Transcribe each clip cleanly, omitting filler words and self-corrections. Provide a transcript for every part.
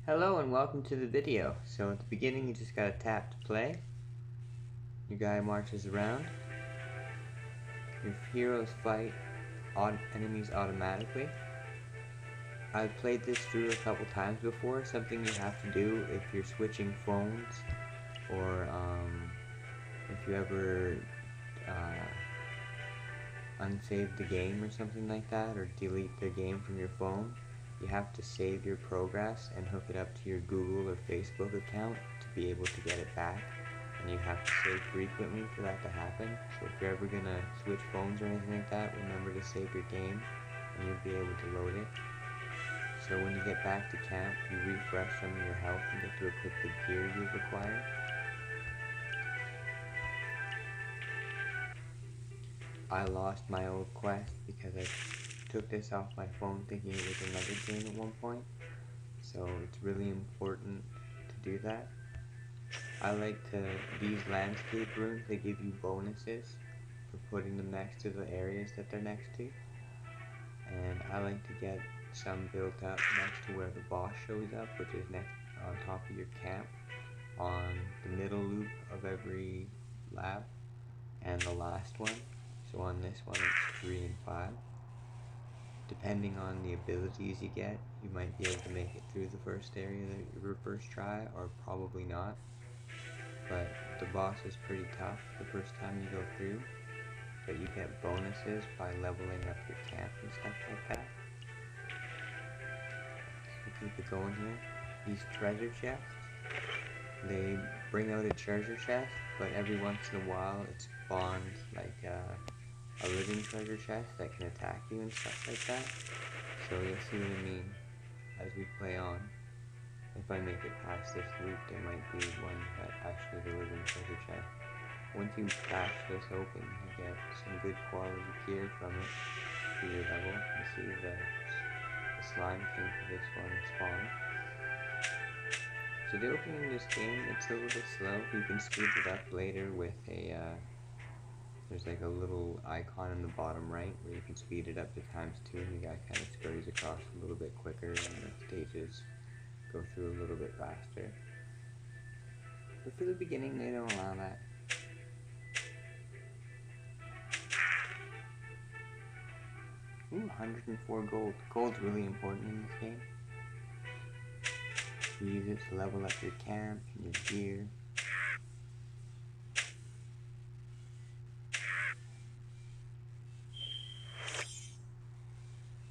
Hello and welcome to the video. So at the beginning you just gotta tap to play. Your guy marches around. Your heroes fight enemies automatically. I've played this through a couple times before. Something you have to do if you're switching phones or if you ever unsave the game or something like that, or delete the game from your phone. You have to save your progress and hook it up to your Google or Facebook account to be able to get it back. And you have to save frequently for that to happen. So if you're ever gonna switch phones or anything like that, remember to save your game and you'll be able to load it. So when you get back to camp, you refresh some of your health and get to equip the gear you've acquired. I lost my old quest because I took this off my phone thinking it was another game at one point. So it's really important to do that. I like these landscape rooms, they give you bonuses for putting them next to the areas that they're next to. And I like to get some built up next to where the boss shows up, which is next on top of your camp, on the middle loop of every lab, and the last one. So on this one it's 3 and 5. Depending on the abilities you get, you might be able to make it through the first area your first try, or probably not. But the boss is pretty tough the first time you go through, but you get bonuses by leveling up your camp and stuff like that. So keep it going here. These treasure chests, they bring out a treasure chest, but every once in a while it spawns like a living treasure chest that can attack you and stuff like that. So you'll see what I mean as we play on. If I make it past this loop, there might be one that actually is a living treasure chest. Once you crash this open, you get some good quality gear from it for your level. You see the slime king for this one spawn. So the opening of this game, it's a little bit slow. You can speed it up later with there's like a little icon in the bottom right where you can speed it up to ×2 and the guy kind of scurries across a little bit quicker and the stages go through a little bit faster. But for the beginning, they don't allow that. Ooh, 104 gold. Gold's really important in this game. You use it to level up your camp and your gear.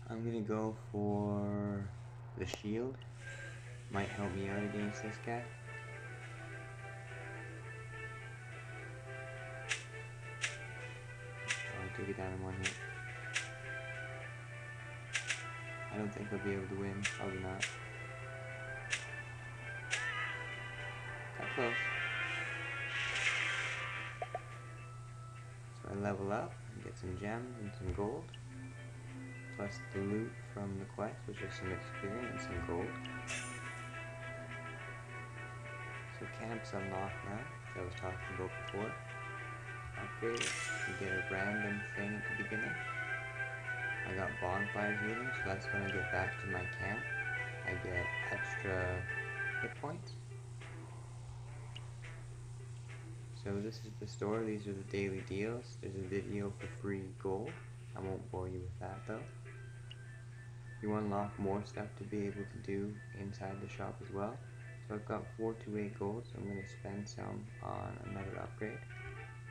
I'm gonna go for the shield. Might help me out against this guy. I'll take it down in one hit. I don't think I'll be able to win. Probably not. Got close. So I level up and get some gems and some gold. Plus the loot from the quest, which is some experience and gold. So camp's unlocked now, as I was talking about before. Upgrade it, you get a random thing at the beginning. I got bonfire healing, so that's when I get back to my camp. I get extra hit points. So this is the store, these are the daily deals. There's a video for free gold. I won't bore you with that though. You unlock more stuff to be able to do inside the shop as well. So I've got 428 gold, so I'm going to spend some on another upgrade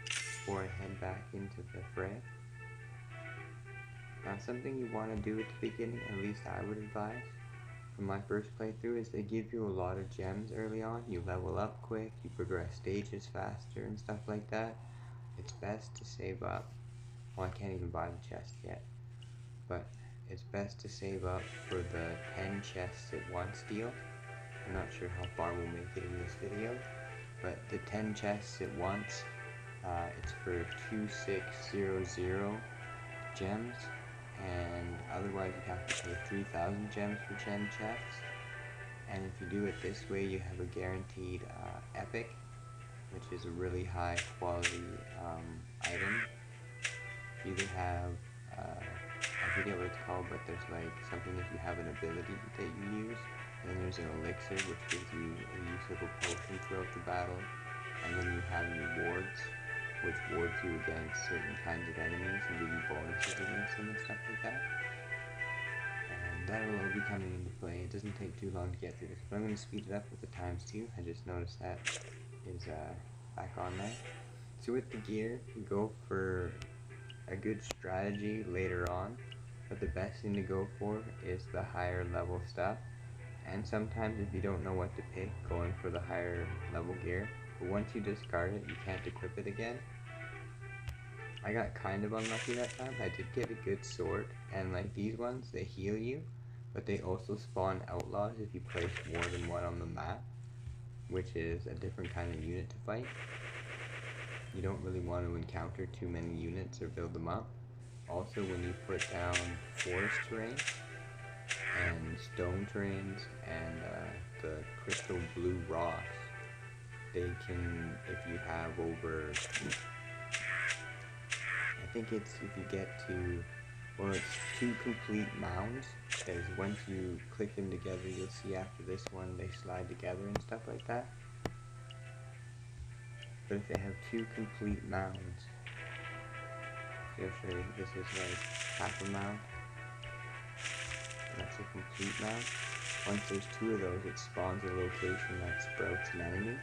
before I head back into the fray. Now something you want to do at the beginning, at least I would advise, from my first playthrough, is they give you a lot of gems early on. You level up quick, you progress stages faster and stuff like that. It's best to save up. Well, I can't even buy the chest yet, but it's best to save up for the 10 chests at once deal. I'm not sure how far we'll make it in this video, but the 10 chests at once, it's for 2600 gems, and otherwise you have to pay 3,000 gems for 10 chests. And if you do it this way, you have a guaranteed epic, which is a really high quality item. You either have, I forget what it's called, but there's like something if you have an ability that you use, And then there's an elixir, which gives you a use of a potion throughout the battle. And then you have rewards, which wards you against certain kinds of enemies and give you bonuses against them and stuff like that. And that'll all be coming into play. It doesn't take too long to get through this, but I'm going to speed it up with the times too. I just noticed that is back on there. So with the gear, go for a good strategy later on, but the best thing to go for is the higher level stuff. And sometimes if you don't know what to pick, going for the higher level gear. But once you discard it, you can't equip it again. I got kind of unlucky that time. I did get a good sword, and like these ones, they heal you, but they also spawn outlaws if you place more than one on the map, which is a different kind of unit to fight. You don't really want to encounter too many units or build them up. Also, when you put down forest terrain and stone terrains and the crystal blue rocks, they can, if you have over, I think it's if you get to, well, it's 2 complete mounds, because once you click them together, you'll see after this one they slide together and stuff like that. But if they have 2 complete mounds, I'll show you, this is like half a mound, and that's a complete mound. Once there's 2 of those, it spawns a location that sprouts an enemy.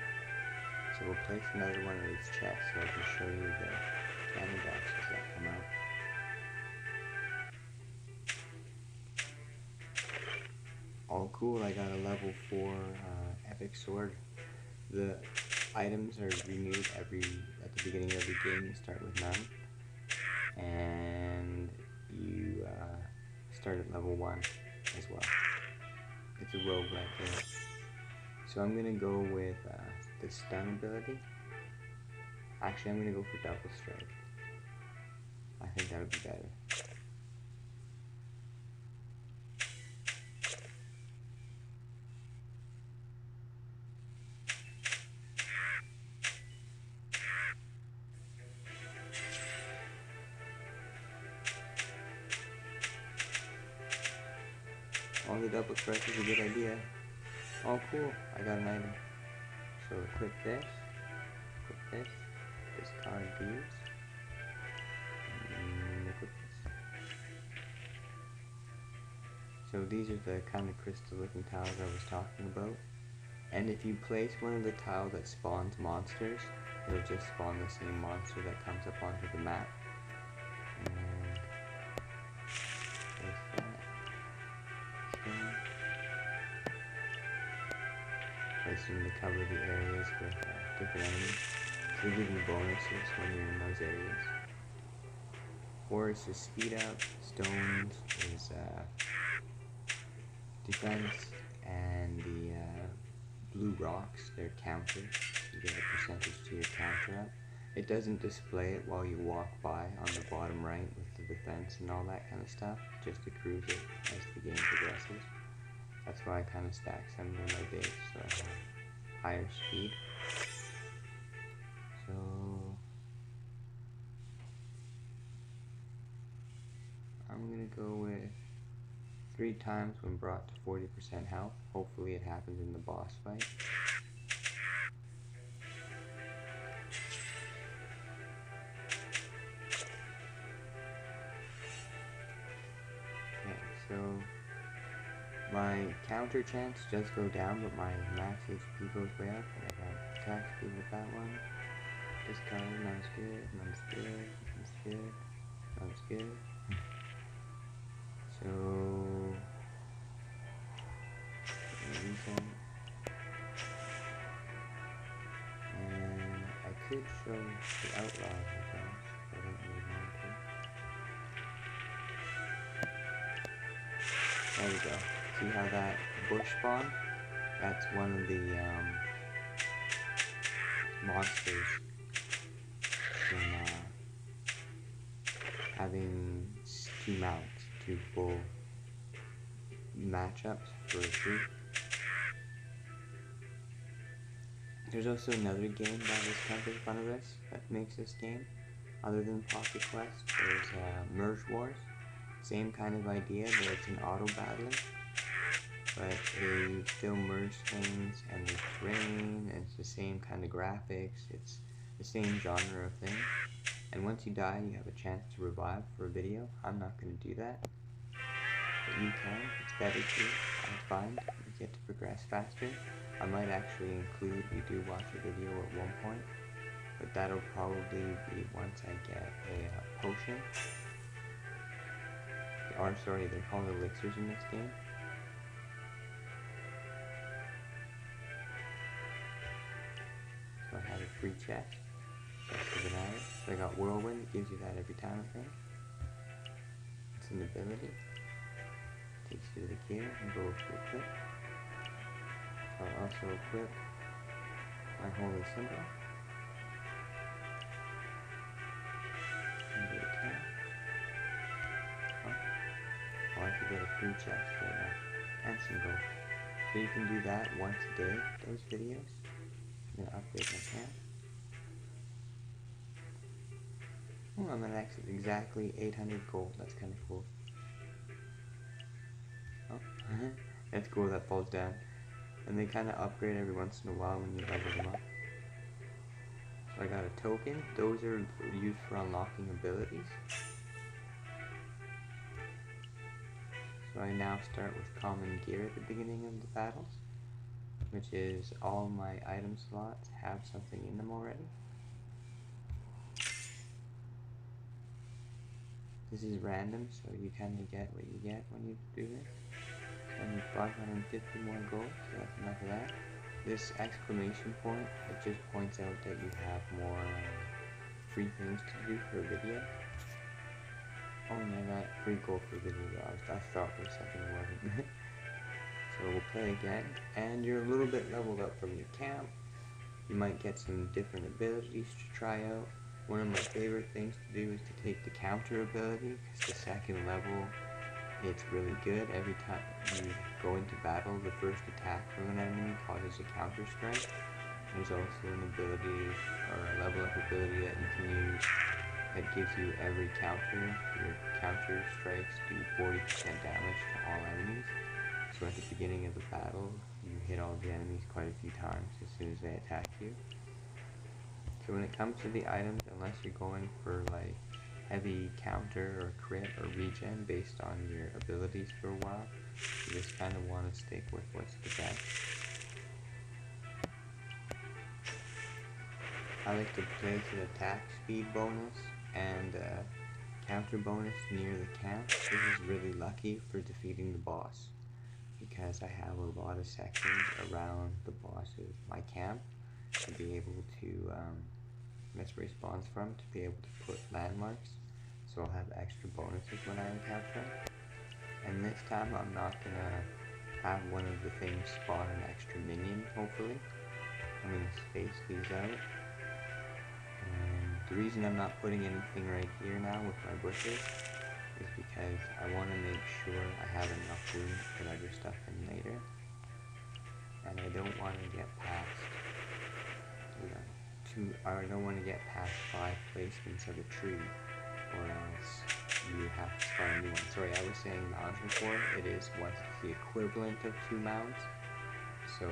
So we'll place another one of these chests so I can show you the cannon boxes that come out. All cool, I got a level 4 epic sword. The items are renewed at the beginning of every game. You start with none. And you start at level 1 as well. It's a roguelike game. So I'm going to go with the stun ability. Actually, I'm going to go for double strike. I think that would be better. Oh, the double strike is a good idea. Oh, cool. I got an item. So equip this, discard these, and equip this. So these are the kind of crystal looking tiles I was talking about. And if you place one of the tiles that spawns monsters, it'll just spawn the same monster that comes up onto the map. And place that. Place them to cover the areas with different enemies. So they give you bonuses when you're in those areas. Forest is speed up, stones is defense, and the blue rocks, they're counter. You get a percentage to your counter up. It doesn't display it while you walk by on the bottom right with the defense and all that kind of stuff, just accrues it as the game progresses. That's why I kind of stack some in my base, so I have higher speed. So I'm gonna go with 3 times when brought to 40% health. Hopefully it happens in the boss fight. Okay, so my counter chance does go down, but my max HP goes way up. I got attack speed with that one. Discard, not as good, not as good, not as good, not as good. So and I could show the outlaws, I guess, but I don't really want to. There we go. See how that bush spawn? That's one of the monsters from having 2 mounts, 2 full matchups for a group. There's also another game that is kind of in front of us that makes this game, other than Pocket Quest. There's Merge Wars. Same kind of idea, but it's an auto battling. but they still merge things, and there's terrain, and it's the same kind of graphics, it's the same genre of thing. And once you die, you have a chance to revive for a video. I'm not going to do that, but you can. It's better to, I find. You get to progress faster. I might actually include, we do watch a video at one point, but that'll probably be once I get a potion. Or sorry, they're called elixirs in this game. So I have a free chest. So I got Whirlwind, it gives you that every time, I think. It's an ability. Takes you to the gear and go to equip. So I'll also equip my holy symbol. And go to camp. Oh, I could get a free chest for that. And some gold. So you can do that once a day, those videos. I'm gonna upgrade my camp. Oh, I'm at exactly 800 gold. That's kind of cool. Oh, that's cool. That falls down, and they kind of upgrade every once in a while when you level them up. So I got a token. Those are used for unlocking abilities. So I now start with common gear at the beginning of the battles, which is all my item slots have something in them already. This is random, so you kind of get what you get when you do this. So I need 550 more gold, so that's enough of that. This exclamation point, it just points out that you have more free things to do for a video. Oh no, not free gold for video, I thought for a second it wasn't. So we'll play again, and you're a little bit leveled up from your camp. You might get some different abilities to try out. One of my favorite things to do is to take the counter ability, because the second level, it's really good. Every time you go into battle, the first attack from an enemy causes a counter strike. There's also an ability, or a level up ability that you can use that gives you every counter. Your counter strikes do 40% damage to all enemies. So at the beginning of the battle, you hit all the enemies quite a few times as soon as they attack you. So when it comes to the items, unless you're going for like heavy counter or crit or regen based on your abilities for a while, you just kind of want to stick with what's the best. I like to place an attack speed bonus and counter bonus near the camp. This is really lucky for defeating the boss, because I have a lot of sections around the boss's my camp to be able to miss respawns from, to be able to put landmarks, so I'll have extra bonuses when I encounter them. And this time I'm not gonna have one of the things spawn an extra minion, hopefully. I'm gonna space these out. And the reason I'm not putting anything right here now with my bushes is because I want to make sure I have enough room to put other stuff in later. And I don't want to get past, I don't want to get past 5 placements of a tree, or else you have to start a new one. Sorry, I was saying mounds before. It is the equivalent of 2 mounds. So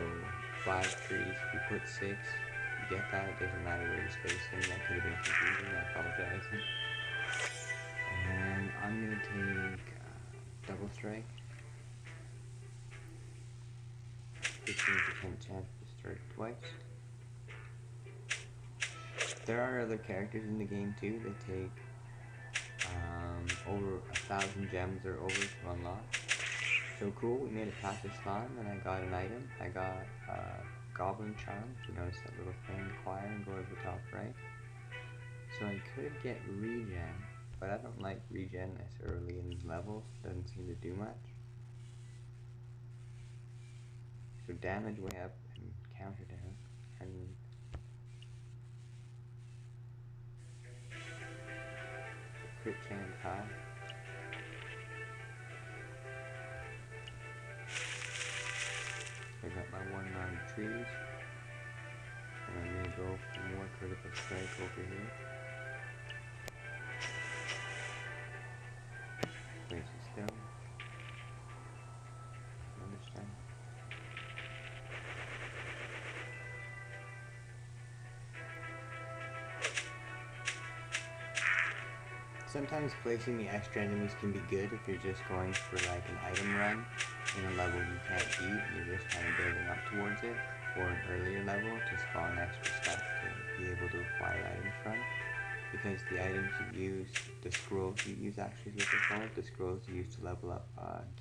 5 trees, if you put 6, you get that. It doesn't matter where you space them. That could have been confusing. I apologize. And I'm gonna take double strike. 15% chance to strike twice. There are other characters in the game too. They take over 1,000 gems or over to unlock. So cool, we made it past this slime and I got an item. I got Goblin Charm. You notice that little thing in the choir and go to the top right. So I could get regen, but I don't like regen this early in levels. Doesn't seem to do much. So damage way up and counter down. And crit chance high. I got my 1 round of trees. And I'm gonna go for more critical strike over here. Place it still. Understand? Sometimes placing the extra enemies can be good if you're just going for like an item run in a level you can't beat and you're just kind of building up towards it, or an earlier level to spawn extra stuff to be able to acquire items from. Because the items you use, the scrolls you use actually is what they're called, the scrolls you use to level up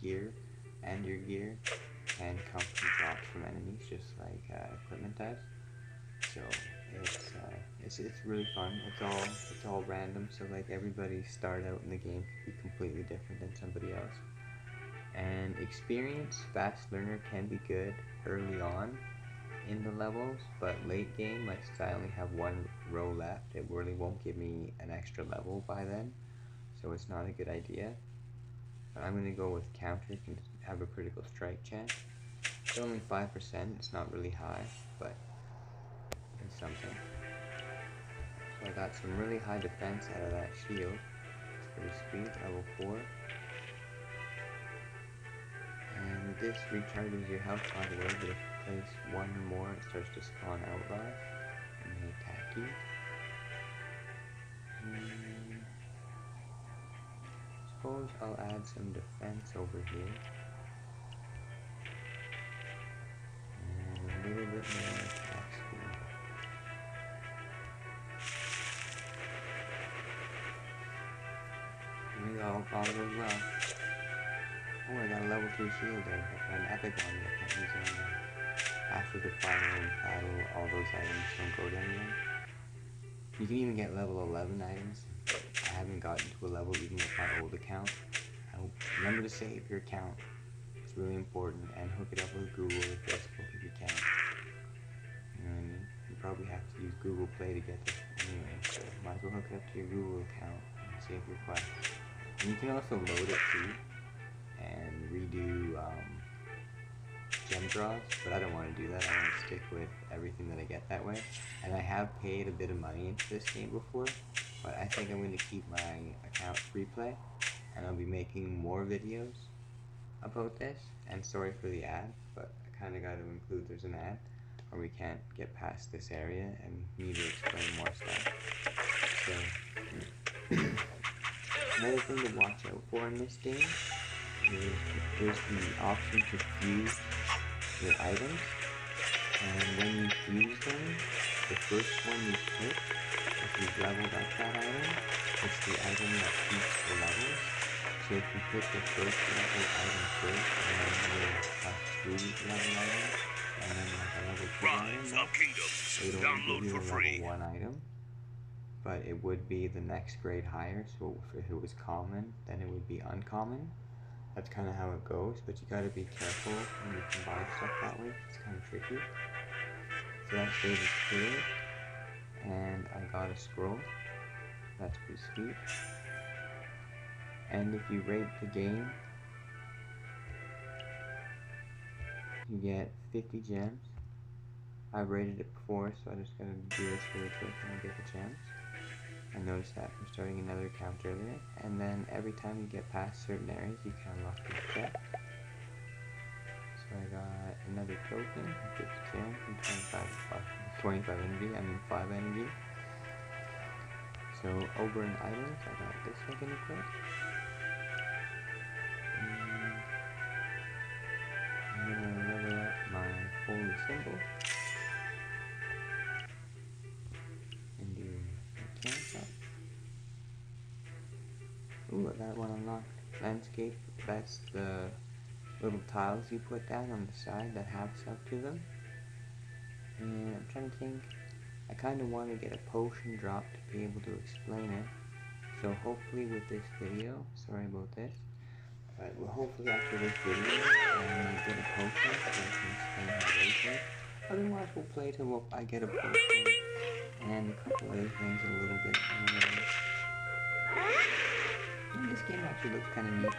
gear and your gear can come from drops from enemies just like equipment does. So it's really fun. It's all random. So like everybody's start out in the game could be completely different than somebody else. And experienced fast learner can be good early on in the levels, but late game, like since I only have one row left, it really won't give me an extra level by then. So it's not a good idea. But I'm gonna go with counter, can have a critical strike chance. It's only 5%, it's not really high, but it's something. So I got some really high defense out of that shield. It's pretty sweet, level 4. And this recharges your health by the way, but if you place one or more, it starts to spawn outlaws, and they attack you. Suppose I'll add some defense over here. And a little bit more attack speed. Here we go, all goes well. Oh, I got a level 3 shield there, but an epic one that I can't use anymore. After the final battle, all those items don't go to anyone. You can even get level 11 items. I haven't gotten to a level even with my old account. Remember to save your account. It's really important, and hook it up with Google or Facebook if you can. You know what I mean? You probably have to use Google Play to get this anyway, so might as well hook it up to your Google account and save your quest. And you can also load it too, and redo gem draws, but I don't want to do that. I want to stick with everything that I get that way. And I have paid a bit of money into this game before, but I think I'm going to keep my account free play, and I'll be making more videos about this. And sorry for the ad, but I kind of got to include there's an ad, or we can't get past this area and need to explain more stuff. So another thing to watch out for in this game is there's the option to fuse your items, and when you fuse them, the first one you pick, if you've leveled up that item, it's the item that keeps the levels. So if you pick the first level item first, and then you'll have 2 level items, and then like a level 2 item, it'll only give you a level 1 item, but it would be the next grade higher, so if it was common, then it would be uncommon. That's kind of how it goes, but you gotta be careful when you can buy stuff that way. It's kind of tricky. So that stage is clear, and I got a scroll. That's pretty sweet. And if you rate the game, you get 50 gems. I've rated it before, so I just gotta do this really quick and I'll get the gems. I noticed that from starting another account earlier. And then every time you get past certain areas, you can unlock this chest. So I got another token, 50 gems, and 25 energy, 5 energy. So over in items, I got this I can equip. And I'm gonna level up my holy symbol. And do a camp up. Ooh, I got one unlocked. Landscape, that's the little tiles you put down on the side that have stuff to them. And I'm trying to think, I kind of want to get a potion drop to be able to explain it. So hopefully with this video, sorry about this, but hopefully after this video, I'm going to get a potion so I can explain how it is. Otherwise we'll play till I get a potion and a couple other things a little bit. And this game actually looks kind of neat.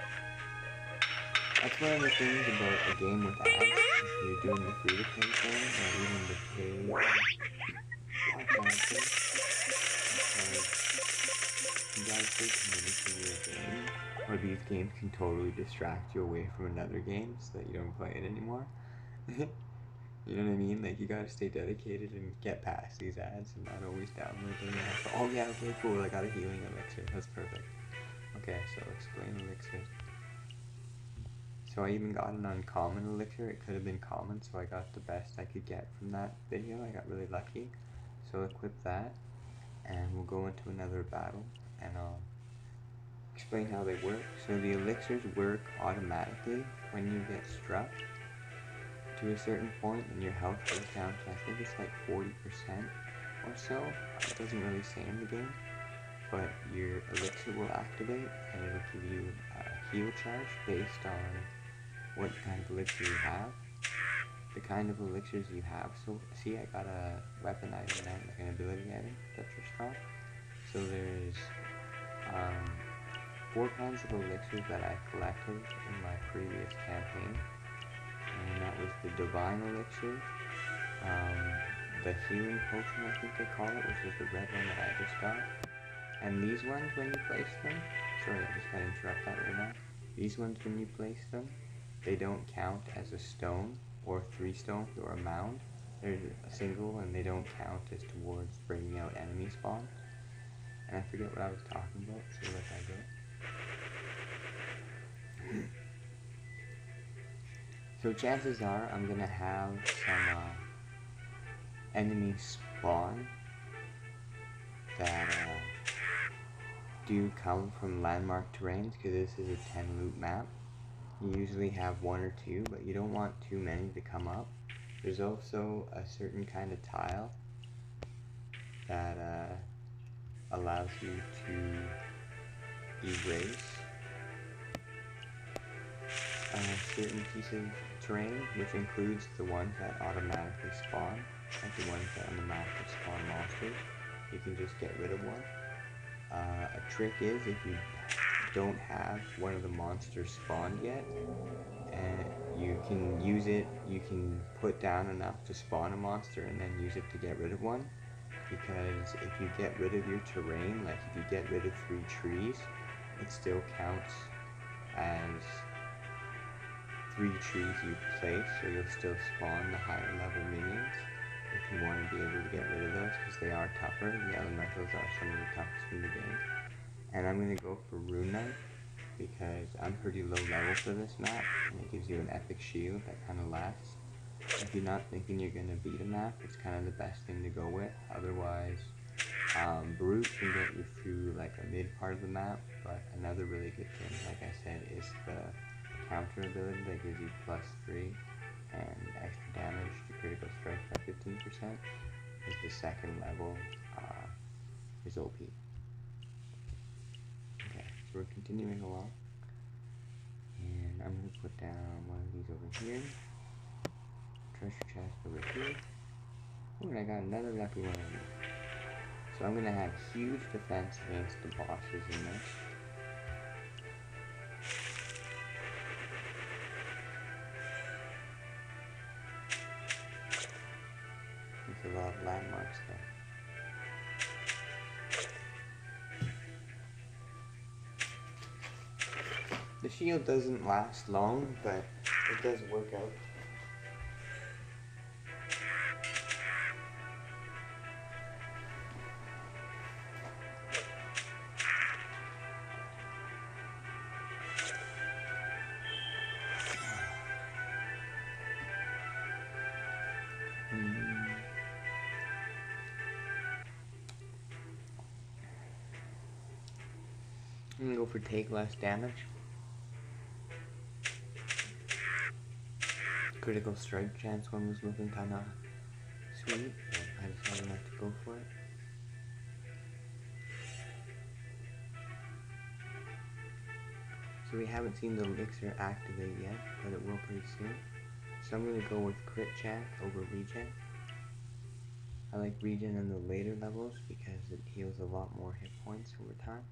That's one of the things about a game with ads. If you're doing the free to play thing, or even the paid content, you gotta stay committed to your game, or these games can totally distract you away from another game so that you don't play it anymore. You know what I mean? Like, you gotta stay dedicated and get past these ads and not always download them. Oh yeah, okay, cool, I got a healing elixir, that's perfect. Okay, so explain elixirs. So I even got an uncommon elixir. It could have been common, so I got the best I could get from that video. I got really lucky. So I'll equip that, and we'll go into another battle, and I'll explain how they work. So the elixirs work automatically when you get struck to a certain point and your health goes down to, I think it's like 40% or so. It doesn't really say in the game, but your elixir will activate and it'll give you a heal charge based on what kind of elixir you have. The kind of elixirs you have. So see, I got a weapon item now, like an ability item that's your strong. So there's 4 kinds of elixirs that I collected in my previous campaign, and that was the divine elixir, the healing potion I think they call it, which is the red one that I just got, and these ones when you place them, sorry I just gotta interrupt that right now, these ones when you place them, they don't count as a stone or 3 stones or a mound. They're a single and they don't count as towards bringing out enemy spawn. And I forget what I was talking about, so let that go. So chances are I'm gonna have some enemies spawn that do come from landmark terrains, because this is a 10 loot map. You usually have 1 or 2, but you don't want too many to come up. There's also a certain kind of tile that allows you to erase a certain piece of terrain, which includes the ones that automatically spawn, like the ones that on the map that spawn monsters. You can just get rid of one. A trick is, if you don't have one of the monsters spawned yet, and you can use it, you can put down enough to spawn a monster and then use it to get rid of one. Because if you get rid of your terrain, like if you get rid of 3 trees, it still counts as 3 trees you place, so you'll still spawn the higher level minions if you want to be able to get rid of those, because they are tougher. The elementals are some of the toughest in the game. And I'm going to go for Rune Knight, because I'm pretty low level for this map, and it gives you an epic shield that kind of lasts. If you're not thinking you're going to beat a map, it's kind of the best thing to go with. Otherwise, Brute can get you through like a mid part of the map, but another really good thing, like I said, is the counter ability that gives you +3 and extra damage to critical strike by 15%. Is the second level, is OP. Okay, so we're continuing along, and I'm going to put down one of these over here, treasure chest over here. Oh, and I got another lucky one of these. So I'm going to have huge defense against the bosses in this. There's a lot of landmarks there. The shield doesn't last long, but it does work out. I'm gonna go for take less damage. Critical strike chance one was looking kinda sweet, but I decided not to go for it. So we haven't seen the elixir activate yet, but it will pretty soon. So I'm gonna go with crit chance over regen. I like regen in the later levels because it heals a lot more hit points over time.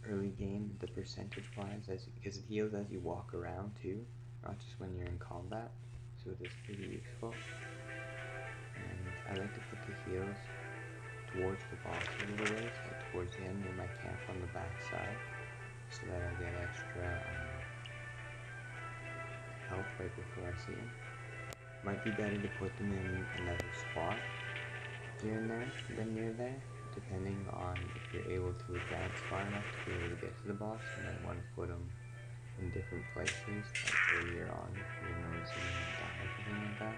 Early game, the percentage wise, because it heals as you walk around too, not just when you're in combat, so it is pretty useful. And I like to put the heals towards the boss a little ways, like towards the end near my camp on the back side, so that I get extra health right before I see them. Might be better to put them in another spot here and there than near there, depending on if you're able to advance far enough to be able to get to the boss. You might want to put them in different places, like earlier on if you're noticing damage or something like that.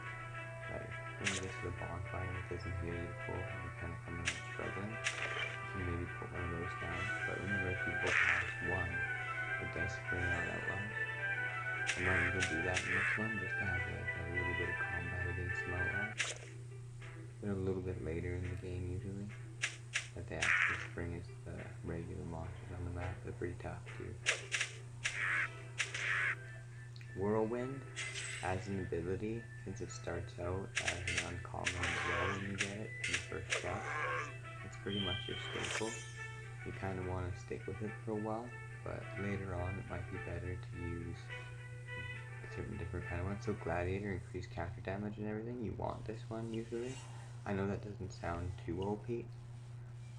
Like when you get to the bonfire and it doesn't heal you full and you're kind of coming out struggling, you can maybe put one of those down. But remember, if you go past one, it does spring out Outlaws. I might even do that in this one, just to have like a little bit of combat against some Outlaws. They're a little bit later in the game usually, that they actually spring as the regular monsters on the map. They're pretty tough too. Whirlwind, as an ability, since it starts out as an uncommon as well when you get it in the first shot, it's pretty much your staple. You kind of want to stick with it for a while, but later on it might be better to use certain different kind of ones. So Gladiator, increased counter damage and everything, you want this one usually. I know that doesn't sound too OP,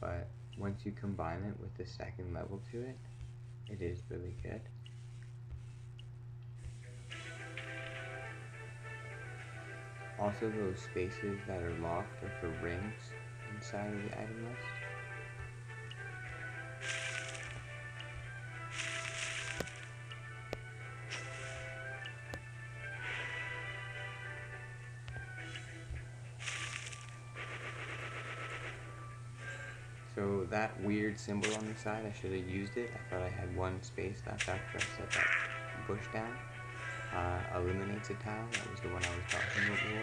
but once you combine it with the second level to it, it is really good. Also, those spaces that are locked are for rings inside of the item list. So that weird symbol on the side, I should have used it. I thought I had one space left after I set that bush down. Eliminates a tile, that was the one I was talking about before.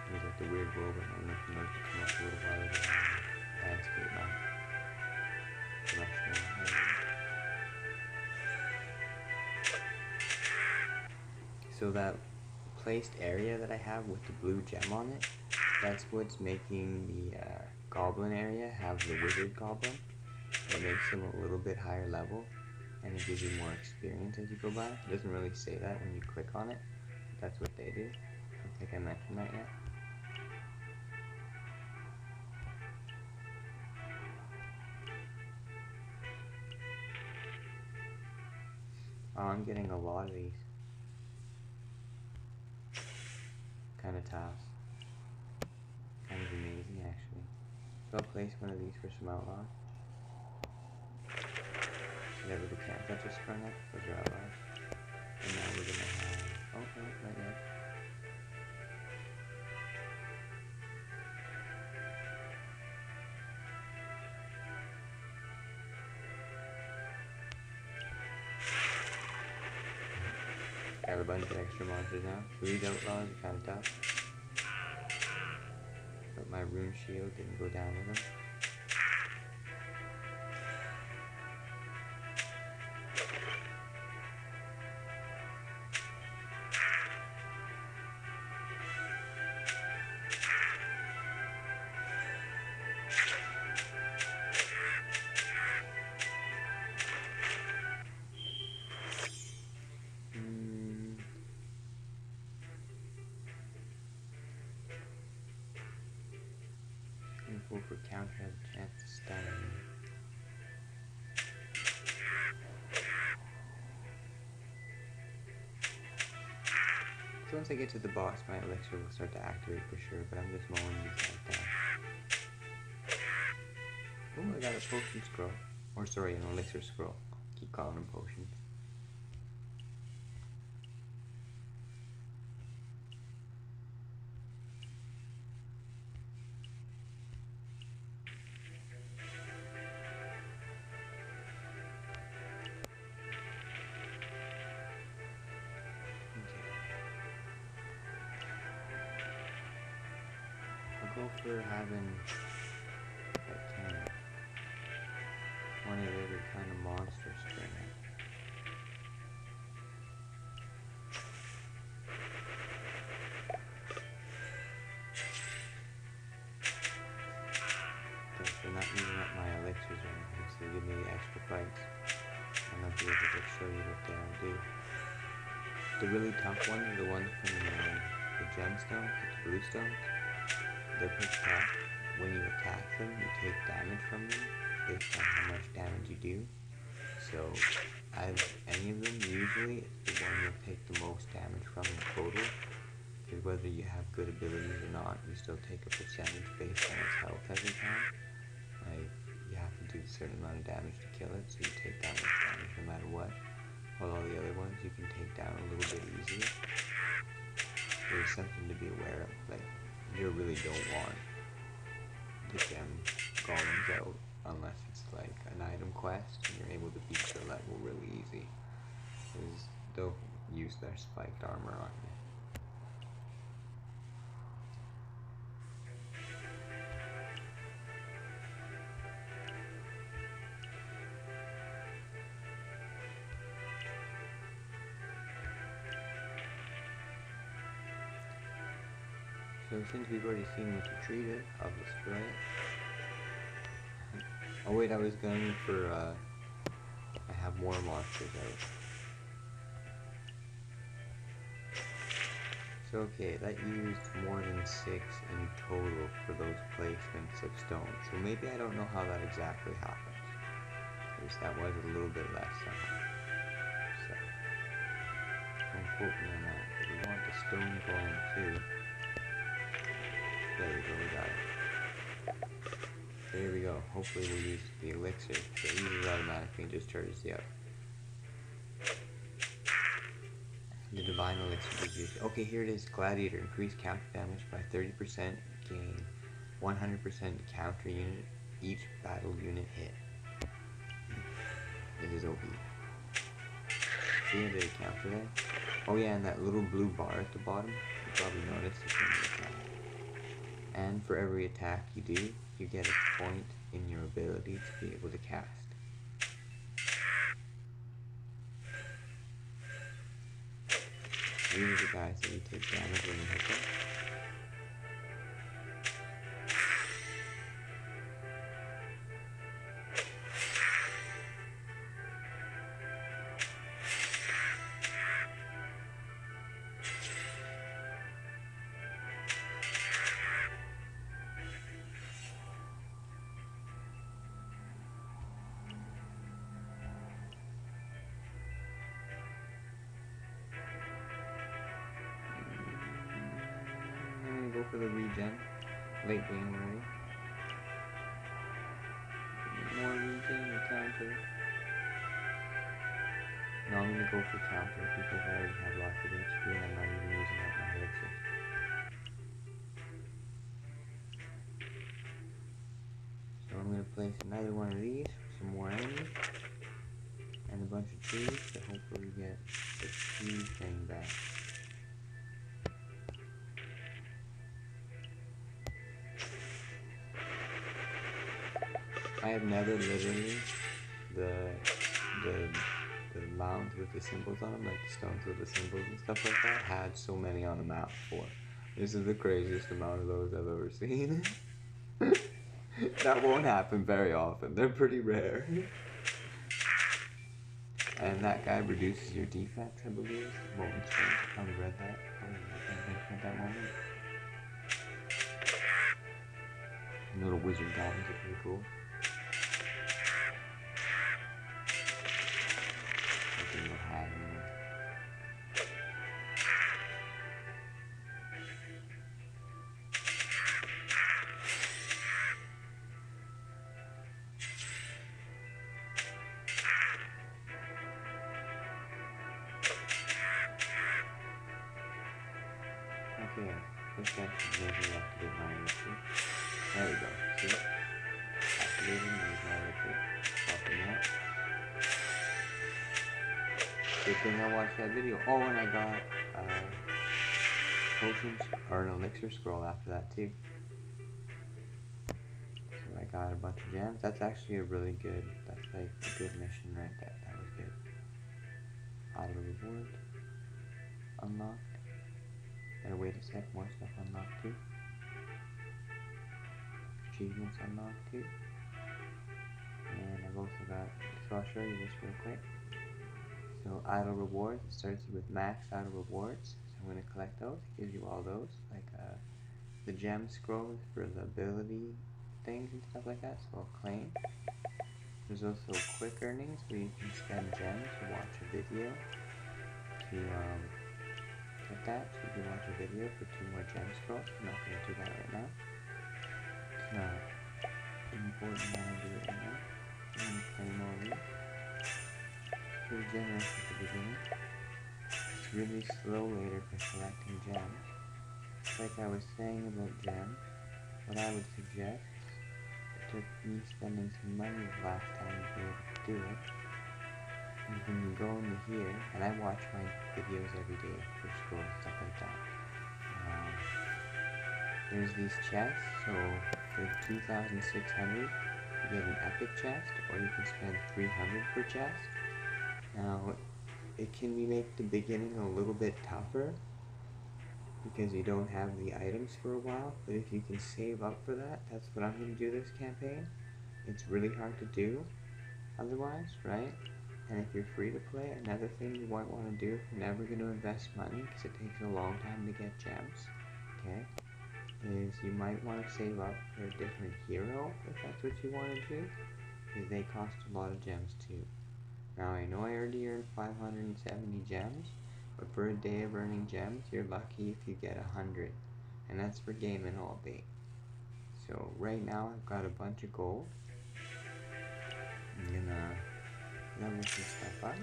It was like the weird robot, I don't know if you noticed it come up a little while ago on the landscape map. So that placed area that I have with the blue gem on it, that's what's making the goblin area have the wizard goblin. It makes them a little bit higher level, and it gives you more experience as you go by. It doesn't really say that when you click on it, but that's what they do. I don't think I mentioned that yet. Oh, I'm getting a lot of these kind of tiles. Kind of amazing actually. So I'll place one of these for some Outlaws. Never the camp that just sprung up, those are Outlaws. And now we're gonna have, oh no, not yet. I have a bunch of extra monsters now. So these Outlaws are kind of tough. But my rune shield didn't go down with them. For counter has a chance to stun me. So once I get to the boss, my elixir will start to activate for sure, but I'm just mowing these like that. Oh, I got a potion scroll. Or sorry, an elixir scroll. Keep calling them potions. Go for having that kind of one of the other kind of monster spring. Okay, so not using up my elixirs or anything, so give me the extra fights. And I'll be able to show you what they all do. The really tough ones are the ones from the gemstones, the blue stones. They're pretty tough. When you attack them, you take damage from them based on how much damage you do. So, out of any of them, usually it's the one you'll take the most damage from in total, because whether you have good abilities or not, you still take a percentage based on its health every time. Like, you have to do a certain amount of damage to kill it, so you take that much damage no matter what. While all the other ones you can take down a little bit easier. There's something to be aware of. Like, you really don't want the gem golems out unless it's like an item quest and you're able to beat the level really easy. Because they'll use their spiked armor on you. So since we've already seen what to treat it, I'll destroy it. Oh wait, I was going for, I have more monsters out. So okay, that used more than 6 in total for those placements of stones. So maybe I don't know how that exactly happens. Because that was a little bit less somehow. So, don't quote me on that. But we want the stone golem too. There we go, we got it. There we go. Hopefully we'll use the elixir. So it uses automatically and just charges the up. The divine elixir is used. Okay, here it is. Gladiator. Increase counter damage by 30%. Gain 100% counter unit each battle unit hit. It is OP. See, did it counter there? Oh yeah, and that little blue bar at the bottom. You probably noticed it's when you attack. And for every attack you do, you get a point in your ability to be able to cast. These are the guys that you take damage when you hit them. I'm gonna go for the regen. Late game already. More regen or counter. No, I'm gonna go for counter because I already have lots of HP and I'm not even using up my elixir. So I'm gonna place another one of these for some more enemies. And a bunch of trees to hopefully get the tree thing back. I have never literally the mounds with the symbols on them, like the stones with the symbols and stuff like that, had so many on the map before. This is the craziest amount of those I've ever seen. That won't happen very often. They're pretty rare. And that guy reduces your defense, I believe. Molten Strength. I probably read that. Probably mentioned at that moment. And little wizard goblins are pretty cool. Like a little hat in there. Okay, this guy should maybe activate my elixir. There we go, see? Activating, there's my elixir. Popping out. Good thing I watched that video. Oh, and I got potions, or an elixir scroll after that too. So I got a bunch of gems. That's actually a really good, that's like a good mission right there. That was good. Auto reward. Unlocked. Gotta wait a sec, more stuff unlocked too. Achievements unlocked too. And I've also got, so I'll show you this real quick. So idle rewards, it starts with max idle rewards. So I'm going to collect those, it gives you all those, like the gem scrolls for the ability things and stuff like that, so I'll claim. There's also quick earnings where you can spend gems to watch a video, to at that so you can watch a video for 2 more gem scrolls. I'm not going to do that right now. It's not important that I do it right now. I'm going to play more of these. Pretty generous at the beginning. It's really slow later for collecting gems. Like I was saying about gems, what I would suggest, it took me spending some money the last time to be able to do it, is when you go into here, and I watch my videos every day for school and stuff like that. There's these chests, so for 2,600 you get an epic chest, or you can spend 300 per chest. Now, it can make the beginning a little bit tougher, because you don't have the items for a while, but if you can save up for that, that's what I'm going to do this campaign. It's really hard to do otherwise, right? And if you're free to play, another thing you might want to do if you're never going to invest money, because it takes a long time to get gems, okay, is you might want to save up for a different hero, if that's what you want to do, because they cost a lot of gems too. Now I know I already earned 570 gems, but for a day of earning gems, you're lucky if you get 100, and that's for gaming all day. So right now I've got a bunch of gold. I'm gonna level some stuff up.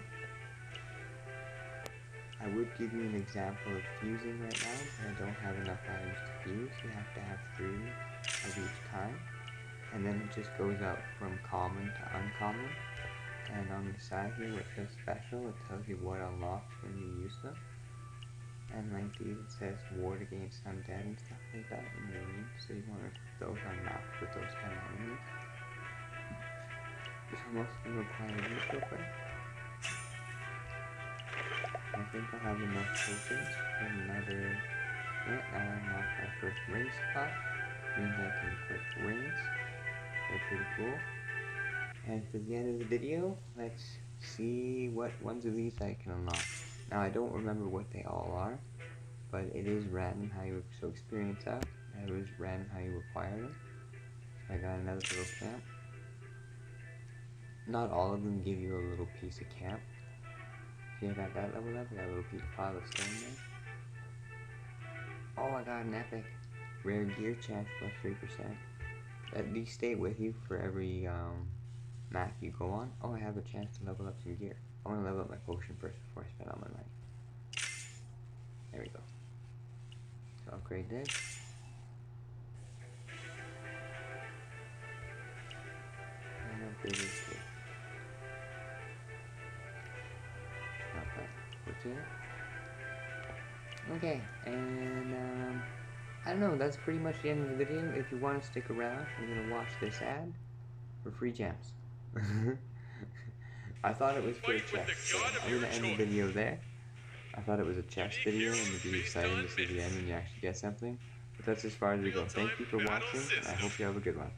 I would give you an example of fusing right now, but I don't have enough items to fuse. You have to have 3 of each kind, and then it just goes up from common to uncommon. And on the side here where it says special, it tells you what unlocks when you use them. And like these, it says ward against undead and stuff like that in the arena, so you want to put those on maps with those kind of enemies. So most of them require these real quick. I think I'll have enough tokens for another... Yeah, I unlocked my first ring spot. Means I can equip rings. They're pretty cool. And for the end of the video, let's see what ones of these I can unlock. Now I don't remember what they all are, but it is random how you experience that. It was random how you acquire them. So I got another little camp. Not all of them give you a little piece of camp. See, I got that level up. I got a little piece of pile of stone there. Oh, I got an epic rare gear chance plus 3%. These stay with you for every map you go on. Oh, I have a chance to level up some gear. I want to level up my potion first before I spend all my money. There we go. So upgrade this. And upgrade this too. Not bad. What's in it? Okay, and I don't know, that's pretty much the end of the video. If you want to stick around, you're going to watch this ad for free gems. I thought it was for a chest, so I'm going to end the video there. I thought it was a chest video, and it'd be exciting to see the end when you actually get something. But that's as far as we go. Thank you for watching, and I hope you have a good one.